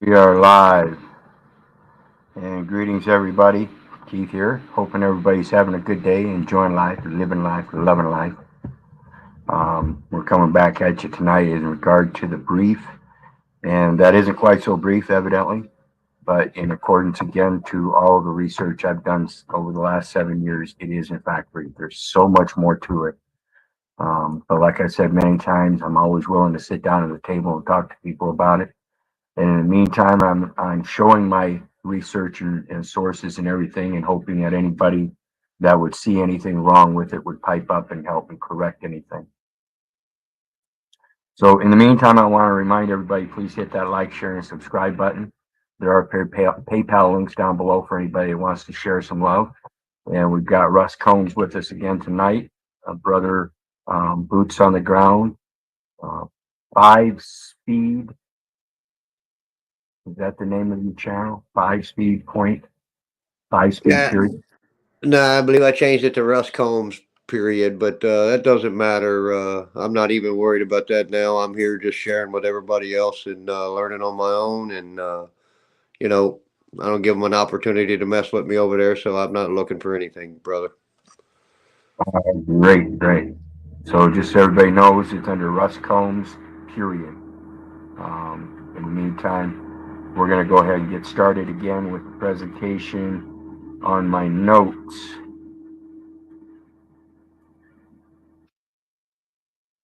We are live, and greetings everybody. Keith here, hoping everybody's having a good day, enjoying life, living life, loving life. We're coming back at you tonight in regard to the brief, and that isn't quite so brief, evidently, but in accordance again to all of the research I've done over the last 7 years, it is in fact brief. There's so much more to it. But like I said many times, I'm always willing to sit down at the table and talk to people about it. And in the meantime, I'm showing my research and sources and everything, and hoping that anybody that would see anything wrong with it would pipe up and help me correct anything. So in the meantime, I want to remind everybody, please hit that like, share, and subscribe button. There are PayPal links down below for anybody who wants to share some love. And we've got Russ Combs with us again tonight, a brother, boots on the ground, 5 speed. Is that the name of your channel? 5 speed point, 5 speed Yeah, period. no, I believe I changed it to Russ Combs, period. But that doesn't matter. I'm not even worried about that now. I'm here just sharing with everybody else and learning on my own. And you know, I don't give them an opportunity to mess with me over there, so I'm not looking for anything, brother. Great, great. So just so everybody knows, it's under Russ Combs, period. In the meantime, we're going to go ahead and get started again with the presentation on my notes.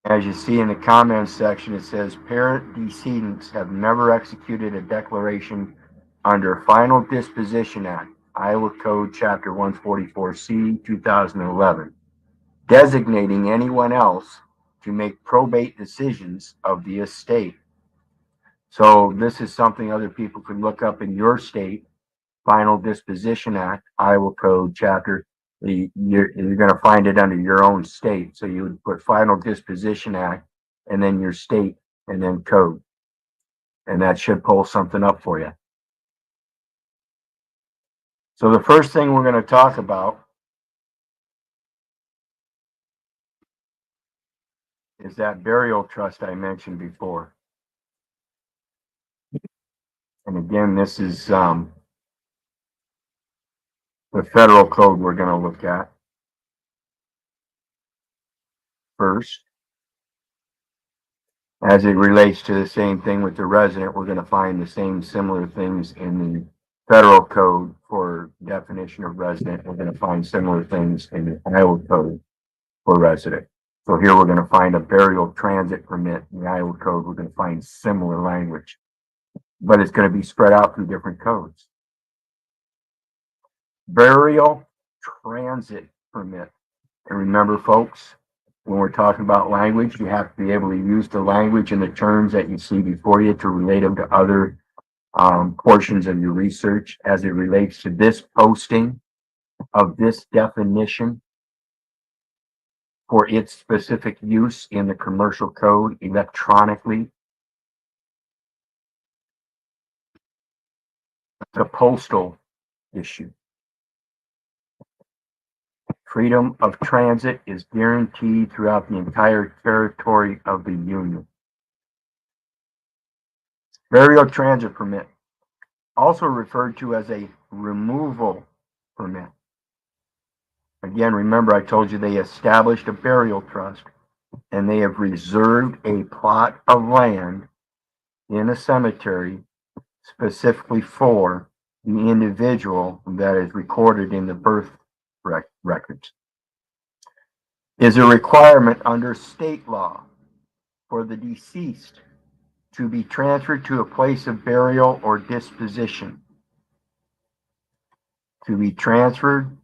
As you see in the comments section, it says parent decedents have never executed a declaration under Final Disposition Act, Iowa Code Chapter 144C, 2011, designating anyone else to make probate decisions of the estate. So this is something other people could look up in your state, Final Disposition Act, Iowa Code Chapter. You're going to find it under your own state. So you would put Final Disposition Act and then your state and then code. And that should pull something up for you. So the first thing we're going to talk about is that burial trust I mentioned before. And again, this is the federal code we're going to look at first. As it relates to the same thing with the resident, we're going to find the same similar things in the federal code for definition of resident. We're going to find similar things in the Iowa code for resident. So here we're going to find a burial transit permit in the Iowa code. We're going to find similar language, but it's going to be spread out through different codes. Burial transit permit. And remember, folks, when we're talking about language, you have to be able to use the language and the terms that you see before you to relate them to other portions of your research as it relates to this posting of this definition for its specific use in the commercial code electronically. The postal issue. Freedom of transit is guaranteed throughout the entire territory of the Union. Burial transit permit, also referred to as a removal permit. Again, remember I told you they established a burial trust and they have reserved a plot of land in a cemetery specifically for the individual that is recorded in the birth records. Is a requirement under state law for the deceased to be transferred to a place of burial or disposition. To be transferred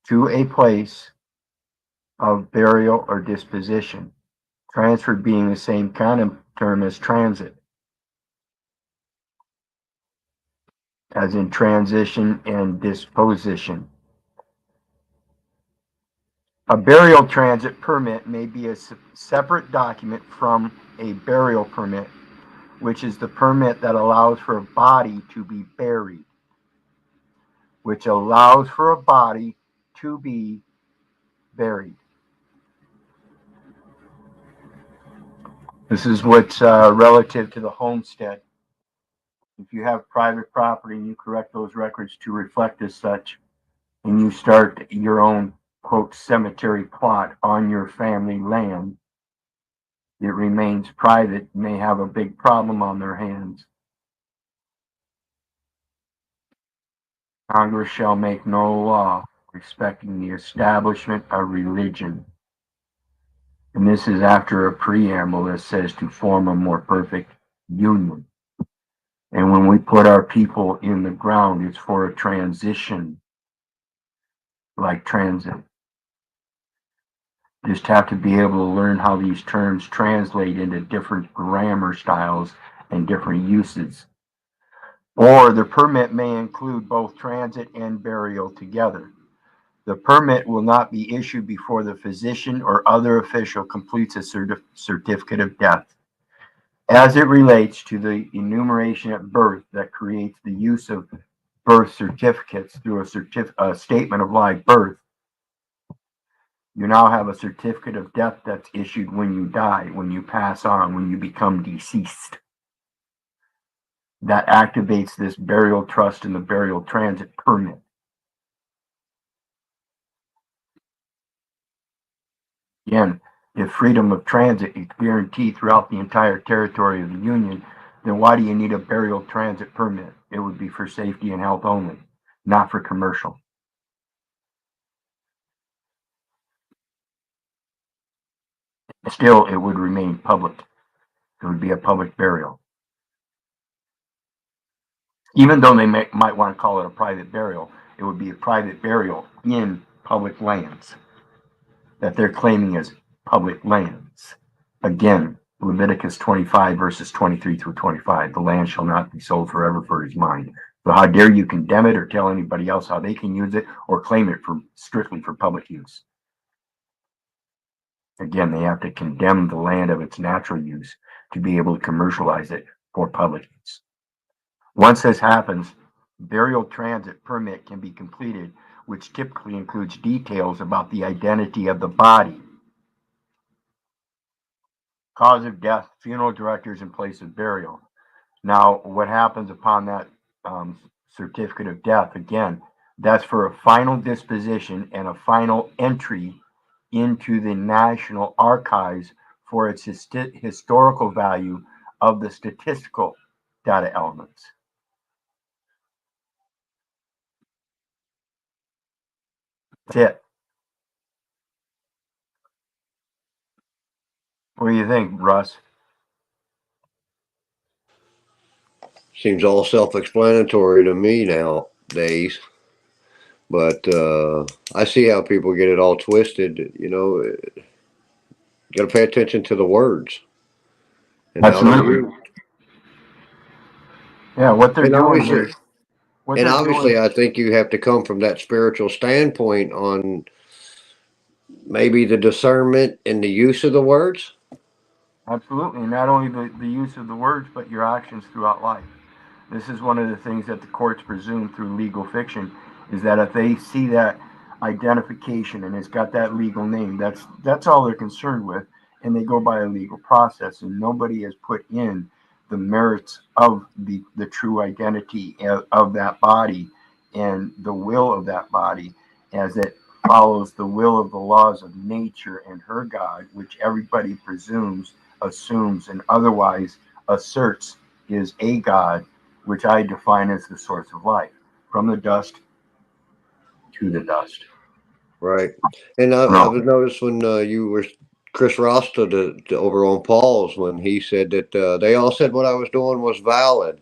to a place of burial or disposition. Transferred being the same kind of term as transit, as in transition and disposition. A burial transit permit may be a separate document from a burial permit, which is the permit that allows for a body to be buried. Which allows for a body to be buried. This is what's relative to the homestead. If you have private property and you correct those records to reflect as such, and you start your own, quote, cemetery plot on your family land, it remains private and they have a big problem on their hands. Congress shall make no law respecting the establishment of religion. And this is after a preamble that says to form a more perfect union. And when we put our people in the ground, it's for a transition, like transit. Just have to be able to learn how these terms translate into different grammar styles and different uses. Or the permit may include both transit and burial together. The permit will not be issued before the physician or other official completes a certificate of death. As it relates to the enumeration at birth that creates the use of birth certificates through a statement of live birth, you now have a certificate of death that's issued when you die, when you pass on, when you become deceased. That activates this burial trust and the burial transit permit. Again, if freedom of transit is guaranteed throughout the entire territory of the Union, then why do you need a burial transit permit? It would be for safety and health only, not for commercial. Still, it would remain public. It would be a public burial. Even though they might want to call it a private burial, it would be a private burial in public lands that they're claiming as public lands. Again, Leviticus 25 verses 23 through 25, the land shall not be sold forever for his mind. So how dare you condemn it or tell anybody else how they can use it or claim it for strictly for public use? Again, they have to condemn the land of its natural use to be able to commercialize it for public use. Once this happens, burial transit permit can be completed, which typically includes details about the identity of the body, cause of death, funeral directors, and place of burial. Now, what happens upon that certificate of death, again, that's for a final disposition and a final entry into the National Archives for its historical value of the statistical data elements. That's it. What do you think, Russ? Seems all self-explanatory to me nowadays. But I see how people get it all twisted. You know, you got to pay attention to the words and how they're Absolutely. used. Yeah, what they're And doing obviously, here, what and they're doing, obviously, I think you have to come from that spiritual standpoint on maybe the discernment and the use of the words. absolutely, not only the use of the words, but your actions throughout life. This is one of the things that the courts presume through legal fiction is that if they see that identification and it's got that legal name, that's all they're concerned with, and they go by a legal process, and nobody has put in the merits of the true identity of that body and the will of that body as it follows the will of the laws of nature and her God, which everybody presumes, assumes, and otherwise asserts is a God, which I define as the source of life, from the dust to the dust. Right. And I No, was noticed when you were Chris Rasta over on Paul's when he said that they all said what I was doing was valid.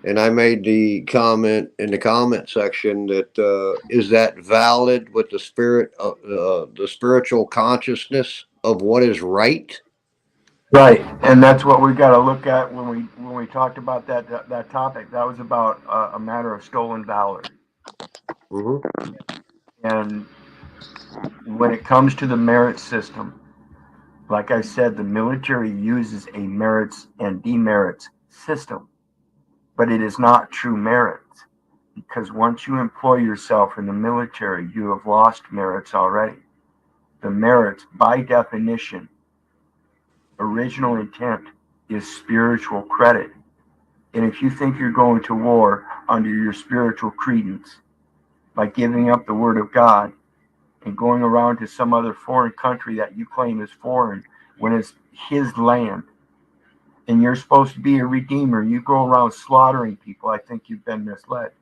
And I made the comment in the comment section that is that valid with the spirit of the spiritual consciousness of what is right? right, and that's what we got to look at when we talked about that topic. That was about a matter of stolen valor, Hmm. and when it comes to the merit system, like I said, the military uses a merits and demerits system, but it is not true merits because once you employ yourself in the military, you have lost merits already. The merits, by definition, original intent is spiritual credit. And if you think you're going to war under your spiritual credence by giving up the word of God and going around to some other foreign country that you claim is foreign when it's his land, and you're supposed to be a redeemer, you go around slaughtering people, I think you've been misled.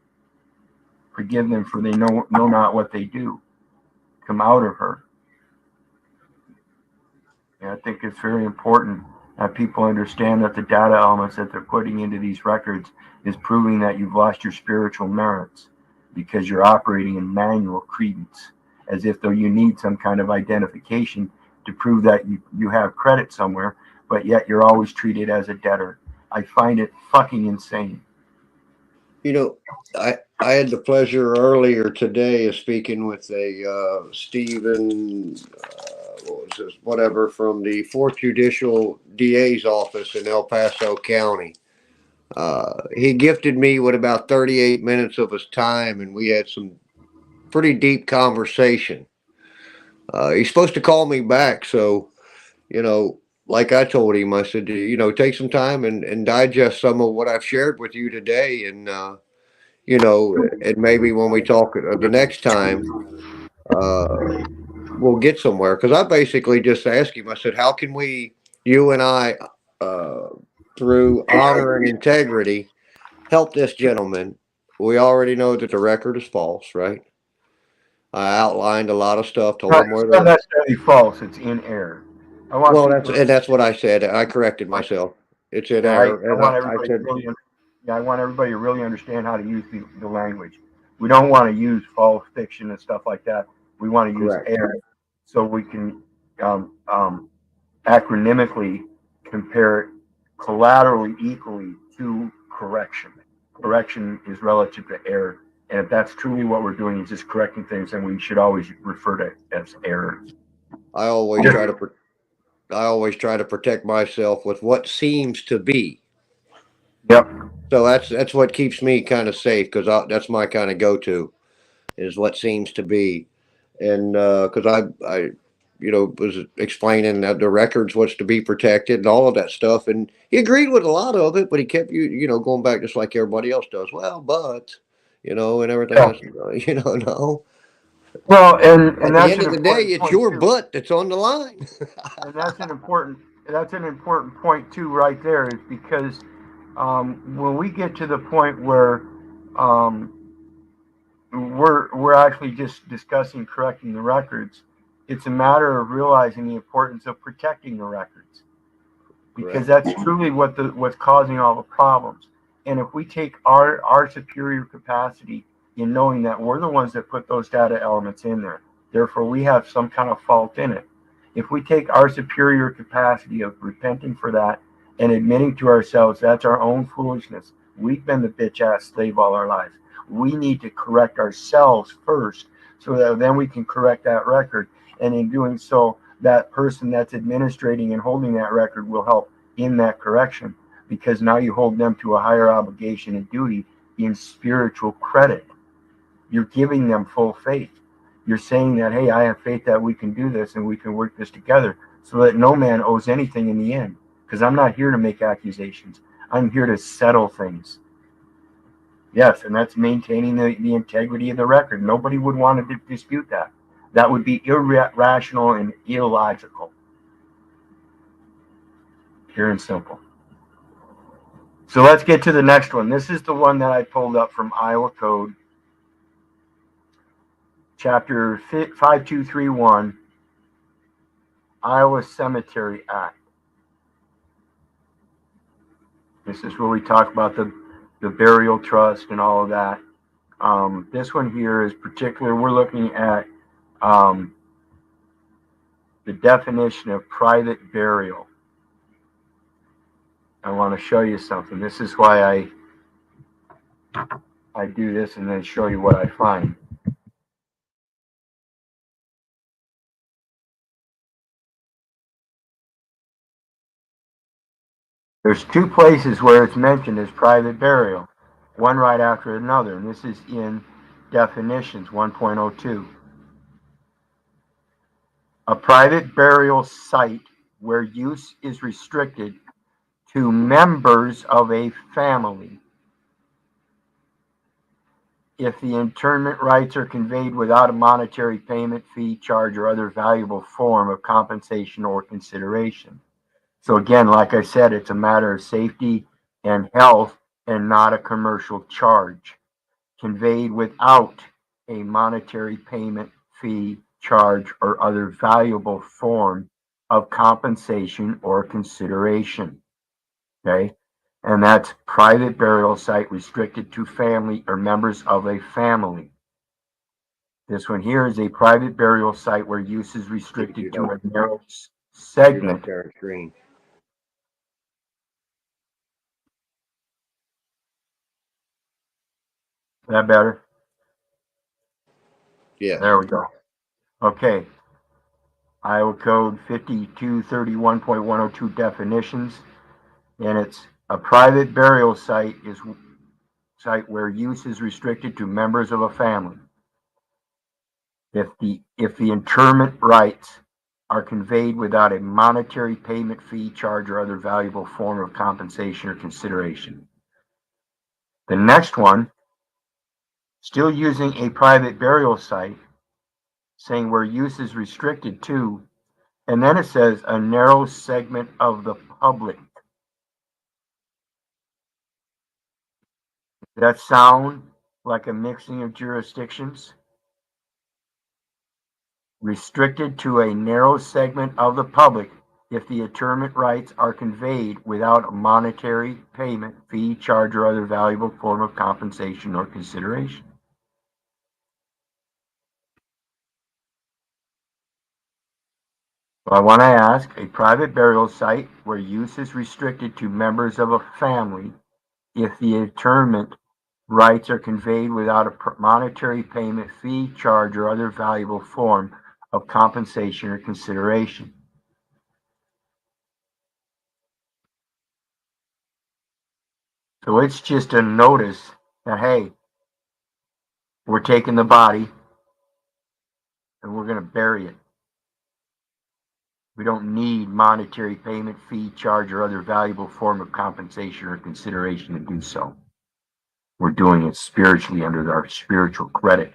Forgive them, for they know not what they do. Come out of her. And I think it's very important that people understand that the data elements that they're putting into these records is proving that you've lost your spiritual merits because you're operating in manual credence, as if though you need some kind of identification to prove that you have credit somewhere, but yet you're always treated as a debtor. I find it fucking insane. You know, I had the pleasure earlier today of speaking with a Stephen, what was this, whatever, from the Fourth Judicial DA's office in El Paso County. He gifted me with about 38 minutes of his time, and we had some pretty deep conversation. He's supposed to call me back, so you know, like I told him, I said, take some time and digest some of what I've shared with you today, and and maybe when we talk the next time, uh, we'll get somewhere. Because I basically just asked him, I said, how can we, you and I, uh, through honor and integrity, help this gentleman? We already know that the record is false, right? I outlined a lot of stuff, told him where It's not the necessarily false, it's in error. I want well, people that's what I said. I corrected myself. It's in Yeah, error, I and want I everybody to said really, yeah, I want everybody to really understand how to use the language. We don't want to use false fiction and stuff like that. We want to use correct. error so we can um, um, acronymically compare it collaterally equally to correction. Correction is relative to error. And if that's truly what we're doing is just correcting things, then we should always refer to it as error. I always try to I always try to protect myself with what seems to be. Yep. So that's what keeps me kind of safe because that's my kind of go to is what seems to be, and because I was explaining that the records what's to be protected and all of that stuff, and he agreed with a lot of it, but he kept going back just like everybody else does. Well, but and everything. Yeah. I said, no. Well, and At the that's end an of the day, important it's point your too. butt that's on the line. And that's an important point too, right there, is because when we get to the point where um, we're actually just discussing correcting the records, it's a matter of realizing the importance of protecting the records because Correct. that's truly what's causing all the problems. And if we take our superior capacity in knowing that we're the ones that put those data elements in there, therefore we have some kind of fault in it. If we take our superior capacity of repenting for that and admitting to ourselves that's our own foolishness, we've been the bitch ass slave all our lives. We need to correct ourselves first so that then we can correct that record. And in doing so, that person that's administrating and holding that record will help in that correction because now you hold them to a higher obligation and duty in spiritual credit. You're giving them full faith. You're saying that, hey, I have faith that we can do this and we can work this together so that no man owes anything in the end. Because I'm not here to make accusations. I'm here to settle things. Yes, and that's maintaining the integrity of the record. Nobody would want to dispute that. That would be irrational and illogical. Pure and simple. So let's get to the next one. This is the one that I pulled up from Iowa Code, Chapter 5231, Iowa Cemetery Act. This is where we talk about the burial trust and all of that. This one here is particular. We're looking at um, the definition of private burial. I want to show you something. This is why I do this and then show you what I find. There's two places where it's mentioned as private burial, one right after another, and this is in definitions 1.02. A private burial site where use is restricted to members of a family if the internment rights are conveyed without a monetary payment, fee, charge, or other valuable form of compensation or consideration. So again, like I said, it's a matter of safety and health and not a commercial charge. Conveyed without a monetary payment, fee, charge, or other valuable form of compensation or consideration. Okay? And that's private burial site restricted to family or members of a family. This one here is a private burial site where use is restricted to a narrow segment. Screen. Is that better? Yeah. There we go. Okay. Iowa Code 5231.102 definitions. And it's a private burial site is site where use is restricted to members of a family. If the interment rights are conveyed without a monetary payment, fee, charge, or other valuable form of compensation or consideration. The next one, still using a private burial site, saying where use is restricted to, and then it says a narrow segment of the public. Does that sound like a mixing of jurisdictions? Restricted to a narrow segment of the public if the interment rights are conveyed without a monetary payment, fee, charge, or other valuable form of compensation or consideration. So I want to ask, a private burial site where use is restricted to members of a family if the interment rights are conveyed without a monetary payment, fee, charge, or other valuable form of compensation or consideration. So it's just a notice that, hey, we're taking the body and we're going to bury it. We don't need monetary payment, fee, charge, or other valuable form of compensation or consideration to do so. We're doing it spiritually under our spiritual credit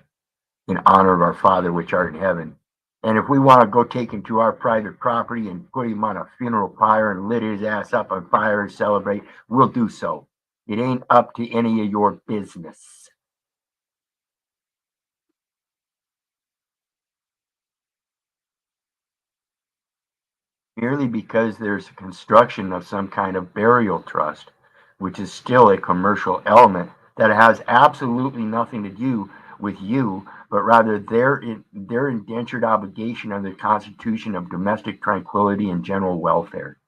in honor of our Father which art in heaven. And if we want to go take him to our private property and put him on a funeral pyre and lit his ass up on fire and celebrate, we'll do so. It ain't up to any of your business. Merely because there's a construction of some kind of burial trust, which is still a commercial element that has absolutely nothing to do with you, but rather their indentured obligation under the Constitution of domestic tranquility and general welfare.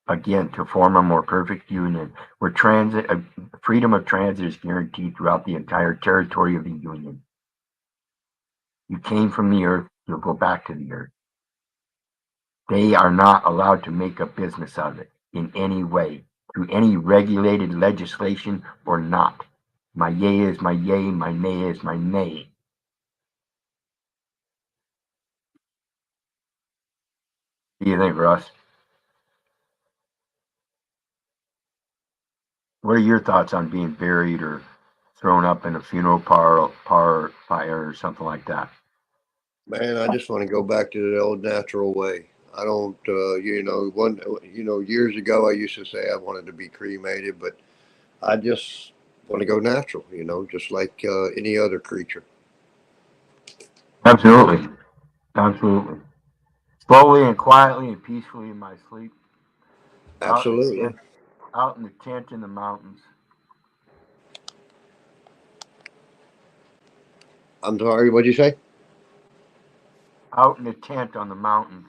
Again, to form a more perfect union, where freedom of transit is guaranteed throughout the entire territory of the Union. You came from the earth, you'll go back to the earth. They are not allowed to make a business of it in any way, through any regulated legislation or not. My yea is my yea, my nay is my nay. What do you think, Russ? What are your thoughts on being buried or thrown up in a funeral pyre or something like that? Man, I just want to go back to the old natural way. I don't, years ago I used to say I wanted to be cremated, but I just want to go natural, just like any other creature. Absolutely. Absolutely. Slowly and quietly and peacefully in my sleep. Absolutely. Out in the tent in the mountains. I'm sorry, what'd you say? Out in the tent on the mountains.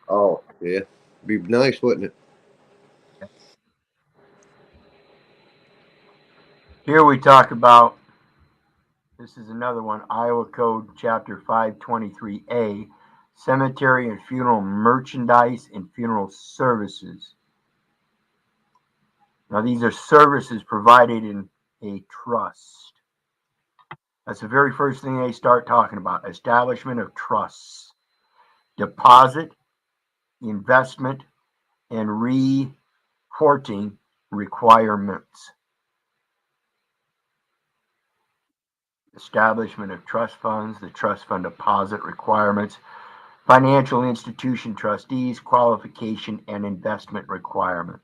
Oh, yeah. Be nice, wouldn't it? Here we talk about, this is another one, Iowa Code Chapter 523A, cemetery and funeral merchandise and funeral services. Now, these are services provided in a trust. That's the very first thing they start talking about, establishment of trusts. Deposit, investment, and reporting requirements. Establishment of trust funds, the trust fund deposit requirements, financial institution trustees, qualification, and investment requirements.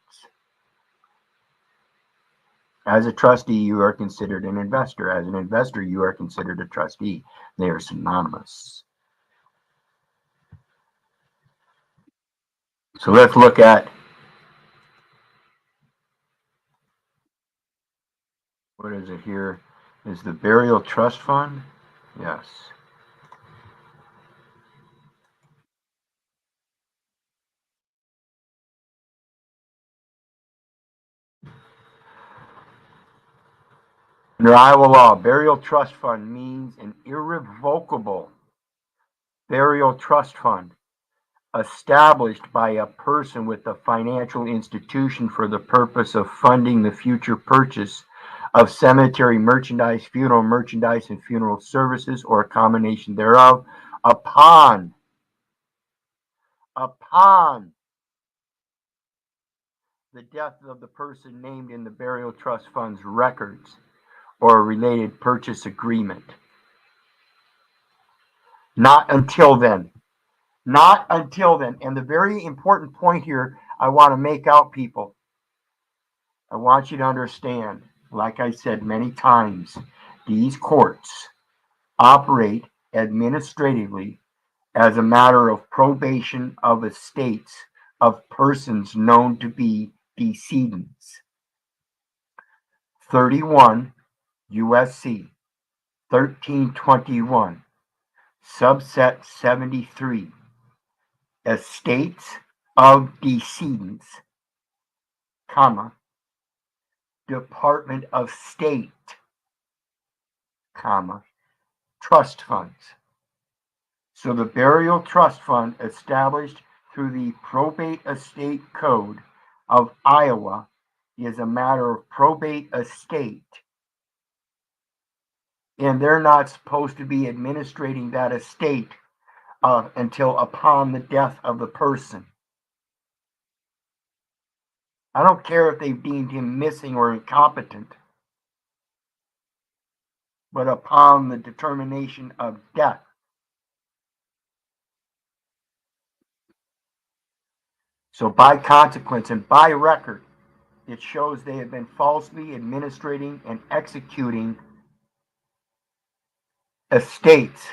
As a trustee, you are considered an investor. As an investor, you are considered a trustee. They are synonymous. So let's look at, what is it here? Is the burial trust fund? Yes. Under Iowa law, burial trust fund means an irrevocable burial trust fund established by a person with a financial institution for the purpose of funding the future purchase of cemetery merchandise, funeral merchandise, and funeral services, or a combination thereof, upon the death of the person named in the burial trust fund's records or a related purchase agreement. Not until then. Not until then. And the very important point here I want to make out, people, I want you to understand, like I said many times, these courts operate administratively as a matter of probation of estates of persons known to be decedents. 31 USC 1321, subset 73, estates of decedents, comma, Department of State, comma, trust funds. So the burial trust fund established through the probate estate code of Iowa is a matter of probate estate, and they're not supposed to be administrating that estate until upon the death of the person. I don't care if they've deemed him missing or incompetent, but upon the determination of death. So by consequence and by record, it shows they have been falsely administrating and executing estates,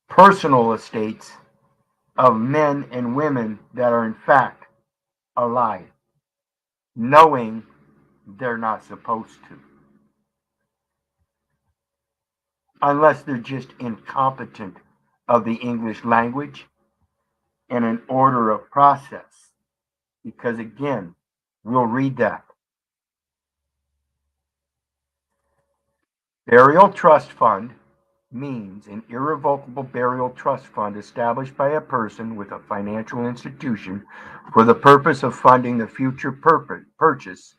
personal estates of men and women that are in fact alive, knowing they're not supposed to. Unless they're just incompetent of the English language and an order of process. Because again, we'll read that. Burial trust fund means an irrevocable burial trust fund established by a person with a financial institution for the purpose of funding the future purchase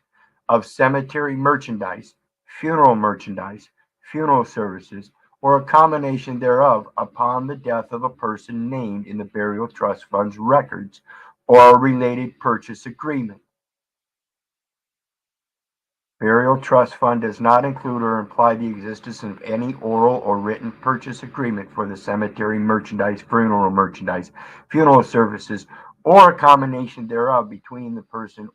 of cemetery merchandise, funeral services, or a combination thereof upon the death of a person named in the burial trust fund's records or a related purchase agreement. Burial trust fund does not include or imply the existence of any oral or written purchase agreement for the cemetery merchandise, funeral services, or a combination thereof between the person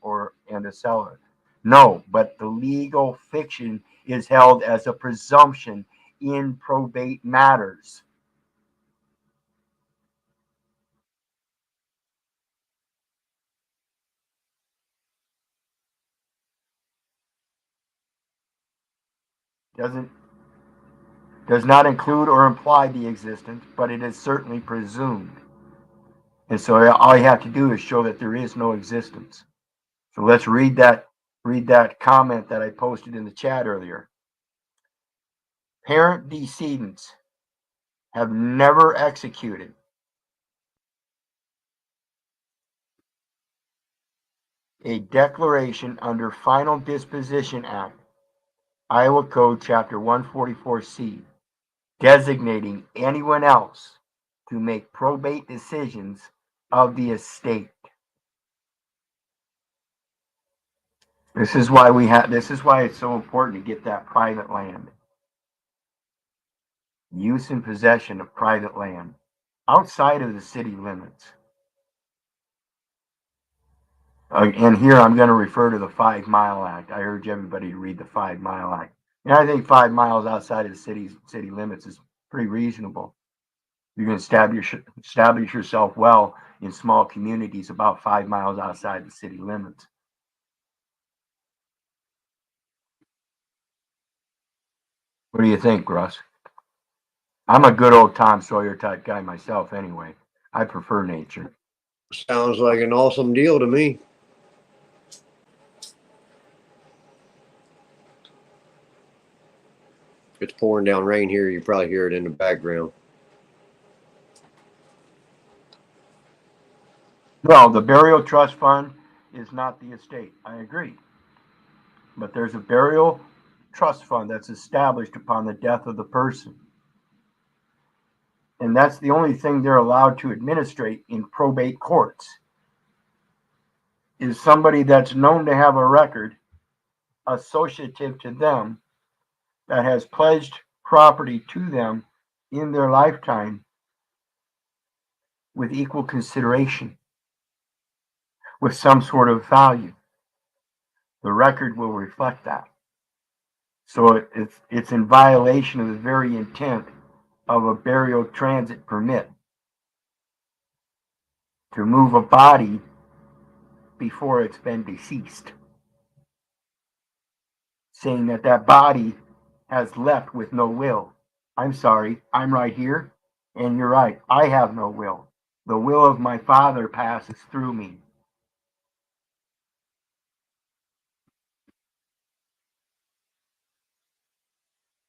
and a seller. No, but the legal fiction is held as a presumption in probate matters. Does not include or imply the existence, but it is certainly presumed. And so all you have to do is show that there is no existence. So let's read that comment that I posted in the chat earlier. Parent decedents have never executed a declaration under Final Disposition Act, Iowa Code Chapter 144C, designating anyone else to make probate decisions of the estate. This is why it's so important to get that private land. Use and possession of private land outside of the city limits. And here I'm going to refer to the 5 Mile Act. I urge everybody to read the 5 Mile Act. And I think 5 miles outside of the city limits is pretty reasonable. You can establish yourself well in small communities about 5 miles outside the city limits. What do you think, Russ? I'm a good old Tom Sawyer type guy myself anyway. I prefer nature. Sounds like an awesome deal to me. It's pouring down rain here. You probably hear it in the background. Well, the burial trust fund is not the estate. I agree. But there's a burial trust fund that's established upon the death of the person. And that's the only thing they're allowed to administrate in probate courts, is somebody that's known to have a record associative to them that has pledged property to them in their lifetime with equal consideration, with some sort of value. The record will reflect that. So it's in violation of the very intent of a burial transit permit to move a body before it's been deceased, saying that that body has left with no will. I'm sorry, I'm right here, and you're right, I have no will. The will of my Father passes through me.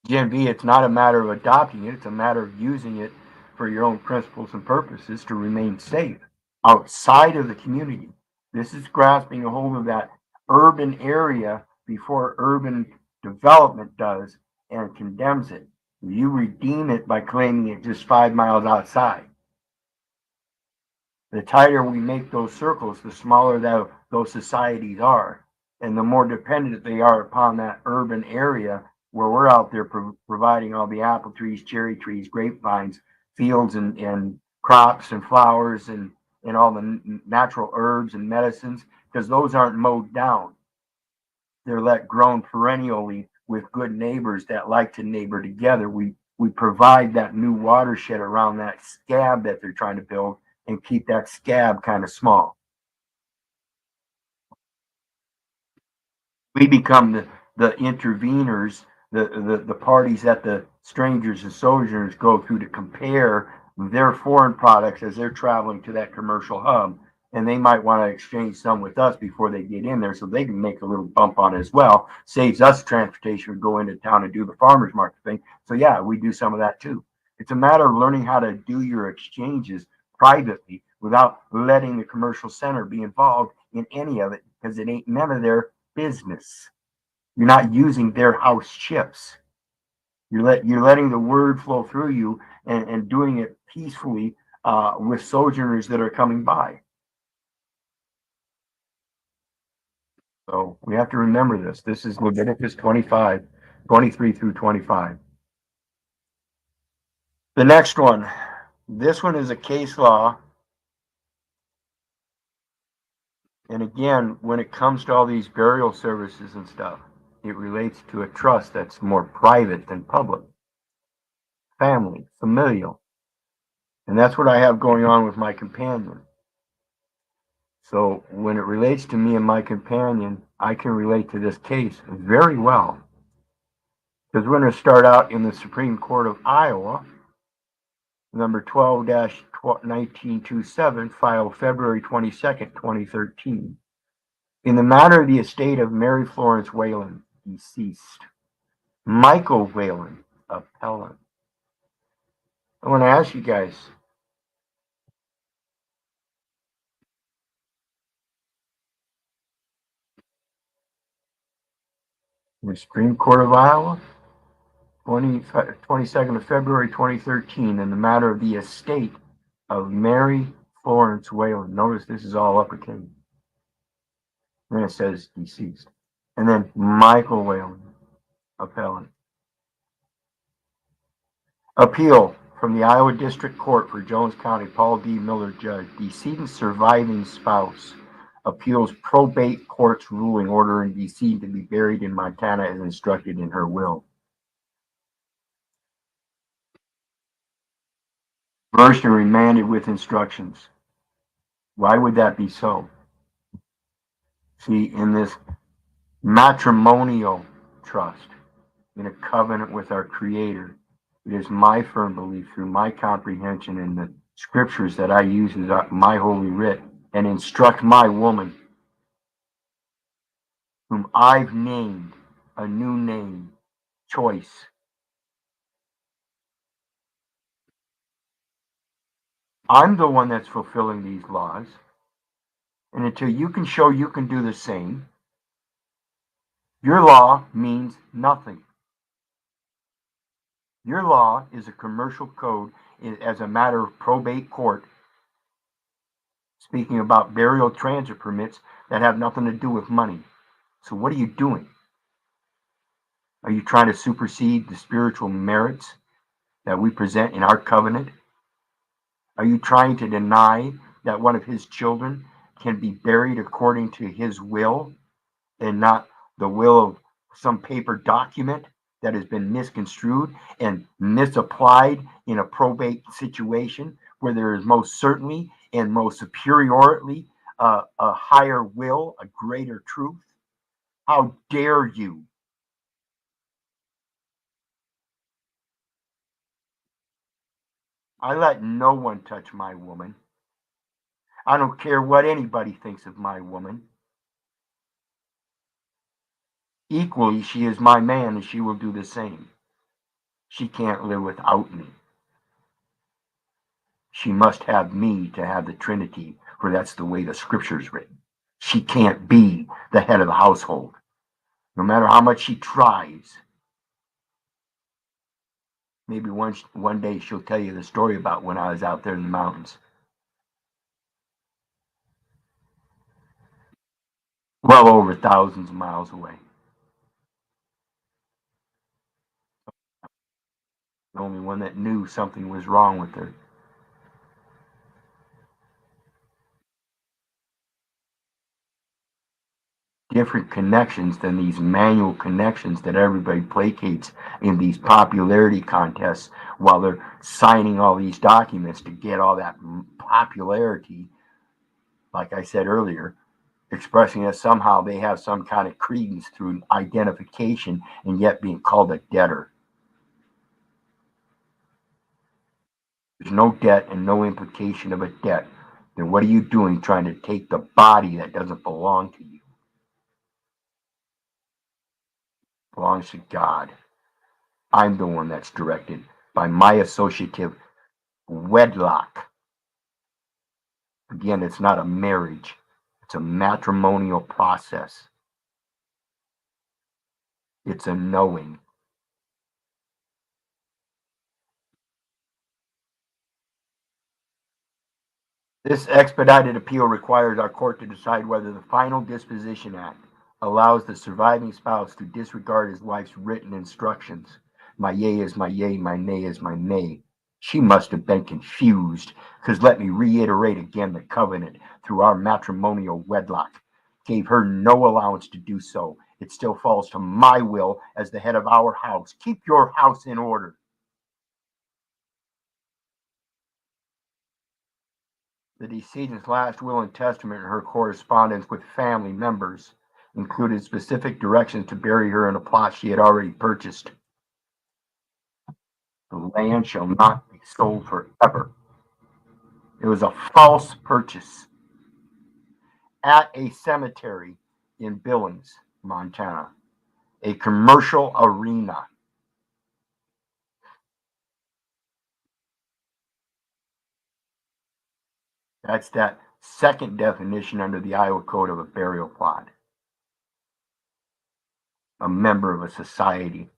Gen V, it's not a matter of adopting it, it's a matter of using it for your own principles and purposes to remain safe outside of the community. This is grasping a hold of that urban area before urban development does and condemns it. You redeem it by claiming it just 5 miles outside. The tighter we make those circles, the smaller those societies are, and the more dependent they are upon that urban area where we're out there providing all the apple trees, cherry trees, grapevines, fields and crops and flowers and all the natural herbs and medicines, because those aren't mowed down. They're let grown perennially with good neighbors that like to neighbor together. We provide that new watershed around that scab that they're trying to build and keep that scab kind of small. We become the interveners, the parties that the strangers and sojourners go through to compare their foreign products as they're traveling to that commercial hub. And they might want to exchange some with us before they get in there so they can make a little bump on it as well. Saves us transportation to go into town and do the farmer's market thing. So yeah, we do some of that too. It's a matter of learning how to do your exchanges privately without letting the commercial center be involved in any of it, because it ain't none of their business. You're not using their house chips. You're letting the word flow through you and doing it peacefully with sojourners that are coming by. So we have to remember this. This is Leviticus 25, 23 through 25. The next one. This one is a case law. And again, when it comes to all these burial services and stuff, it relates to a trust that's more private than public. Family, familial. And that's what I have going on with my companion. So when it relates to me and my companion, I can relate to this case very well. Because we're going to start out in the Supreme Court of Iowa, number 12-1927, filed February 22nd, 2013. In the matter of the estate of Mary Florence Whalen, deceased. Michael Whalen, appellant. I want to ask you guys, the Supreme Court of Iowa, 22nd of February 2013, in the matter of the estate of Mary Florence Whalen. Notice this is all uppercase. Then it says deceased. And then Michael Whalen, appellant. Appeal from the Iowa District Court for Jones County, Paul D. Miller, judge. Decedent's surviving spouse appeals probate court's ruling ordering decedent to be buried in Montana as instructed in her will. Reversed and remanded with instructions. Why would that be so? See, in this matrimonial trust, in a covenant with our Creator, it is my firm belief through my comprehension in the scriptures that I use as my holy writ and instruct my woman, whom I've named a new name, choice. I'm the one that's fulfilling these laws. And until you can show you can do the same, your law means nothing. Your law is a commercial code as a matter of probate court, speaking about burial transit permits that have nothing to do with money. So what are you doing? Are you trying to supersede the spiritual merits that we present in our covenant? Are you trying to deny that one of his children can be buried according to his will and not the will of some paper document that has been misconstrued and misapplied in a probate situation where there is most certainly and most superiorly a higher will, a greater truth? How dare you? I let no one touch my woman. I don't care what anybody thinks of my woman. Equally, she is my man and she will do the same. She can't live without me. She must have me to have the Trinity, for that's the way the scripture's written. She can't be the head of the household, no matter how much she tries. Maybe one day she'll tell you the story about when I was out there in the mountains. Well over thousands of miles away. The only one that knew something was wrong with her. Different connections than these manual connections that everybody placates in these popularity contests while they're signing all these documents to get all that popularity, like I said earlier, expressing that somehow they have some kind of credence through identification and yet being called a debtor. There's no debt and no implication of a debt. Then what are you doing trying to take the body that doesn't belong to you? It belongs to God. I'm the one that's directed by my associative wedlock. Again, it's not a marriage. It's a matrimonial process. It's a knowing. This expedited appeal requires our court to decide whether the Final Disposition Act allows the surviving spouse to disregard his wife's written instructions. My yea is my yea, my nay is my nay. She must have been confused, because let me reiterate again, the covenant through our matrimonial wedlock gave her no allowance to do so. It still falls to my will as the head of our house. Keep your house in order. The decedent's last will and testament and her correspondence with family members included specific directions to bury her in a plot she had already purchased. The land shall not be sold forever. It was a false purchase at a cemetery in Billings, Montana, a commercial arena. That's that second definition under the Iowa Code of a burial plot. A member of a society.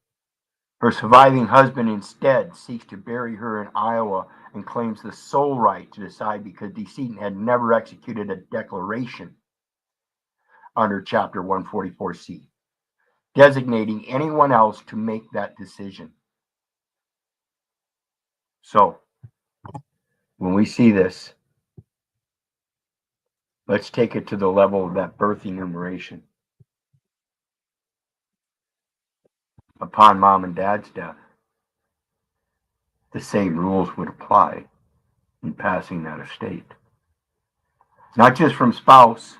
Her surviving husband instead seeks to bury her in Iowa and claims the sole right to decide because decedent had never executed a declaration under Chapter 144C, designating anyone else to make that decision. So, when we see this, let's take it to the level of that birth enumeration. Upon mom and dad's death, the same rules would apply in passing that estate. Not just from spouse,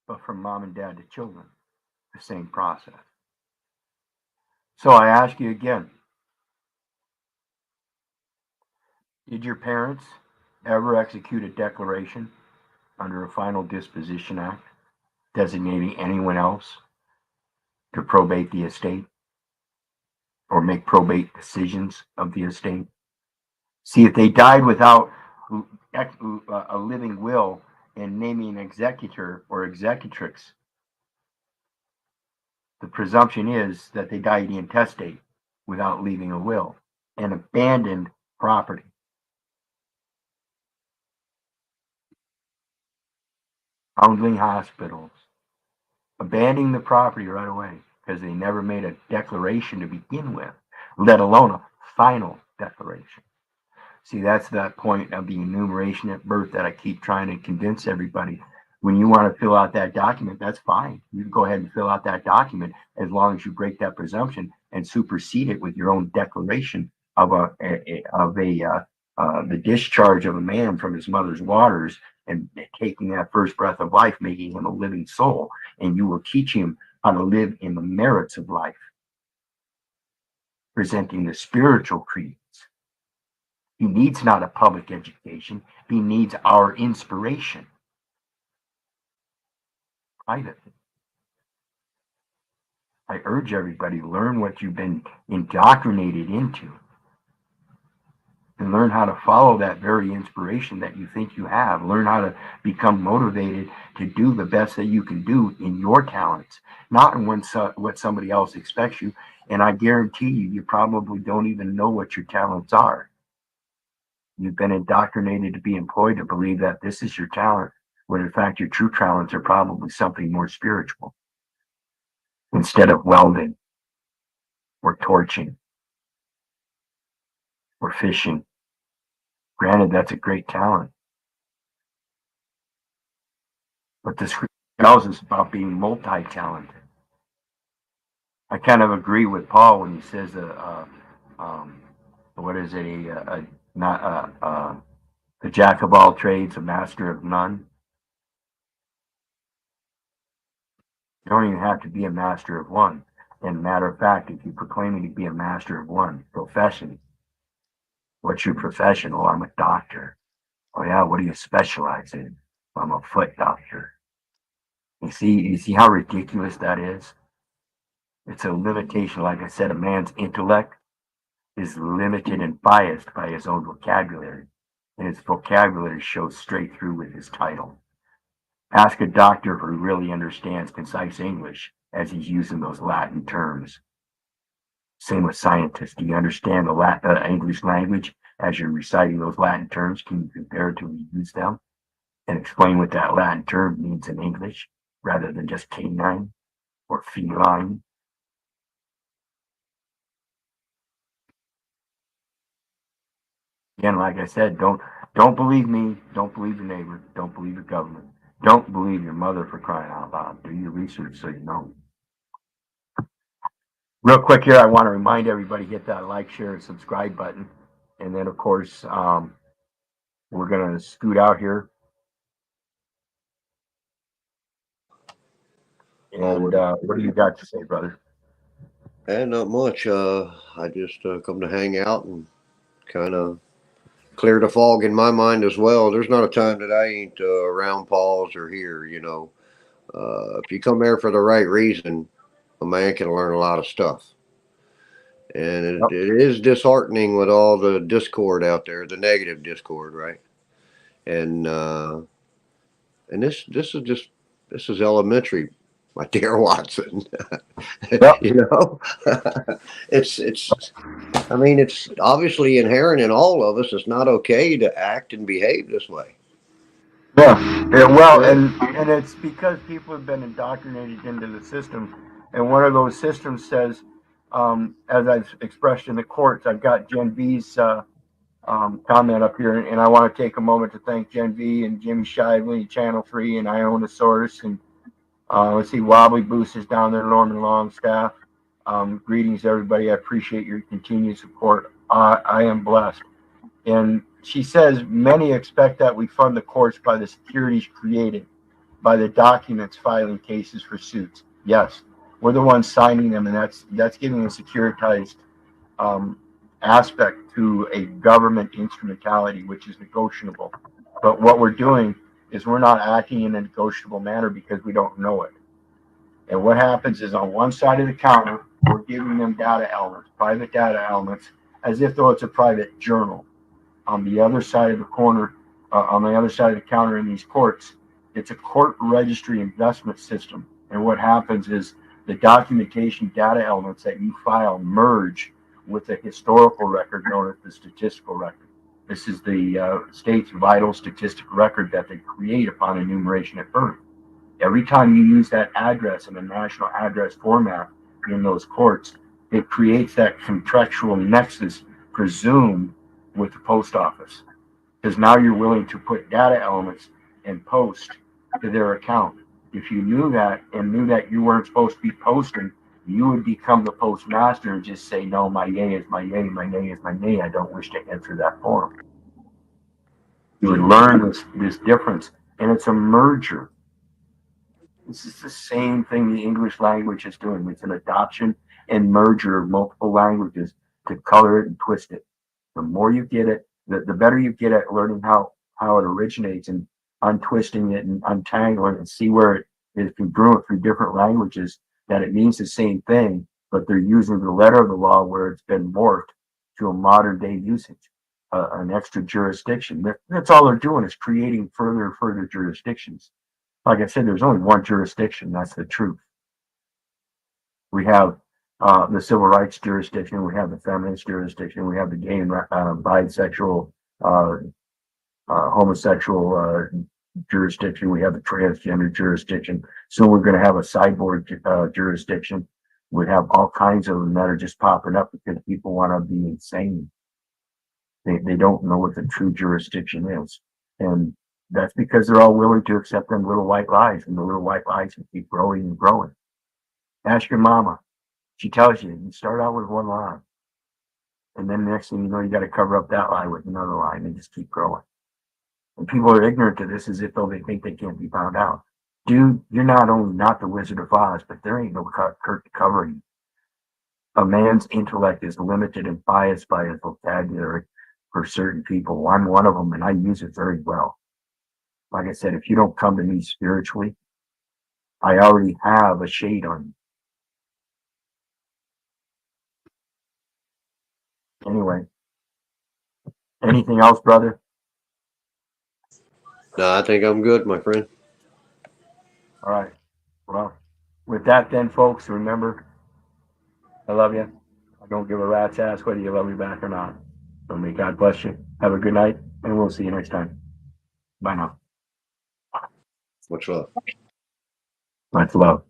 but from mom and dad to children, the same process. So I ask you again, did your parents ever execute a declaration under a final disposition act designating anyone else to probate the estate or make probate decisions of the estate? See, if they died without a living will and naming an executor or executrix, the presumption is that they died intestate without leaving a will and abandoned property. Foundling hospitals, abandoning the property right away because they never made a declaration to begin with, let alone a final declaration. See, that's that point of the enumeration at birth that I keep trying to convince everybody. When you want to fill out that document, that's fine. You can go ahead and fill out that document as long as you break that presumption and supersede it with your own declaration of the discharge of a man from his mother's waters and taking that first breath of life, making him a living soul. And you will teach him how to live in the merits of life, presenting the spiritual creeds. He needs not a public education. He needs our inspiration privately. I urge everybody, learn what you've been indoctrinated into and learn how to follow that very inspiration that you think you have. Learn how to become motivated to do the best that you can do in your talents, not in what somebody else expects you. And I guarantee you, you probably don't even know what your talents are. You've been indoctrinated to be employed to believe that this is your talent, when in fact your true talents are probably something more spiritual. Instead of welding or torching or fishing. Granted, that's a great talent. But this tells us about being multi-talented. I kind of agree with Paul when he says, what is it, the jack of all trades, a master of none. You don't even have to be a master of one. And matter of fact, if you're proclaiming to be a master of one profession, what's your profession? Oh, I'm a doctor. Oh yeah, what do you specialize in? I'm a foot doctor. You see how ridiculous that is? It's a limitation. Like I said, a man's intellect is limited and biased by his own vocabulary, and his vocabulary shows straight through with his title. Ask a doctor who really understands concise English as he's using those Latin terms. Same with scientists. Do you understand the English language as you're reciting those Latin terms? Can you comparatively use them and explain what that Latin term means in English rather than just canine or feline? Again, like I said, don't believe me, don't believe your neighbor, don't believe your government, don't believe your mother, for crying out loud. Do your research so you know. Real quick here, I want to remind everybody, hit that like, share, and subscribe button. And then, of course, we're going to scoot out here. And what do you got to say, brother? And not much. I just come to hang out and kind of clear the fog in my mind as well. There's not a time that I ain't around Paul's or here, you know. If you come there for the right reason, a man can learn a lot of stuff. And Yep. it is disheartening with all the discord out there, the negative discord, right? And this is elementary. my dear Watson. Yep. You know, I mean, it's obviously inherent in all of us. It's not okay to act and behave this way. Yeah, well, and it's because people have been indoctrinated into the system, and one of those systems says, as I've expressed in the courts, I've got Gen V's comment up here, and I want to take a moment to thank Gen V and Jimmy Shively, Channel 3, and Iona Source, and let's see, Wobbly Boost is down there, Norman Longstaff. Greetings, everybody. I appreciate your continued support. I am blessed. And she says, many expect that we fund the courts by the securities created, by the documents filing cases for suits. Yes, we're the ones signing them, and that's giving a securitized um, aspect to a government instrumentality, which is negotiable. But what we're doing is we're not acting in a negotiable manner because we don't know it. And what happens is on one side of the counter, we're giving them data elements, private data elements, as if though it's a private journal. On the other side of the corner, on the other side of the counter in these courts, it's a court registry investment system. And what happens is the documentation data elements that you file merge with a historical record known as the statistical record. This is the state's vital statistical record that they create upon enumeration at birth. Every time you use that address in a national address format in those courts, it creates that contractual nexus presumed with the post office. Because now you're willing to put data elements and post to their account. If you knew that and knew that you weren't supposed to be posting, you would become the postmaster and just say, no, my yay is my yay, my nay is my nay. I don't wish to enter that form. You would learn this difference, and it's a merger. This is the same thing the English language is doing. It's an adoption and merger of multiple languages to color it and twist it. The more you get it, the better you get at learning how it originates and untwisting it and untangling and see where it is congruent through different languages, that it means the same thing, but they're using the letter of the law where it's been morphed to a modern day usage, an extra jurisdiction. That's all they're doing is creating further and further jurisdictions. Like I said, there's only one jurisdiction. That's the truth. We have the civil rights jurisdiction. We have the feminist jurisdiction. We have the gay and bisexual, homosexual jurisdiction. We have the transgender jurisdiction. So we're going to have a cyborg jurisdiction. We have all kinds of them that are just popping up because people want to be insane. They don't know what the true jurisdiction is. And that's because they're all willing to accept them little white lies, and the little white lies can keep growing and growing. Ask your mama. She tells you, you start out with one lie. And then the next thing you know, you got to cover up that lie with another lie and just keep growing. And people are ignorant to this as if though they think they can't be found out. Dude, you're not only not the Wizard of Oz, but there ain't no curtain covering. A man's intellect is limited and biased by his vocabulary for certain people. I'm one of them, and I use it very well. Like I said, if you don't come to me spiritually, I already have a shade on you. Anyway, anything else, brother? No, I think I'm good, my friend. All right. Well, with that then, folks, remember, I love you. I don't give a rat's ass whether you love me back or not. So may God bless you. Have a good night, and we'll see you next time. Bye now. Much love. Much love.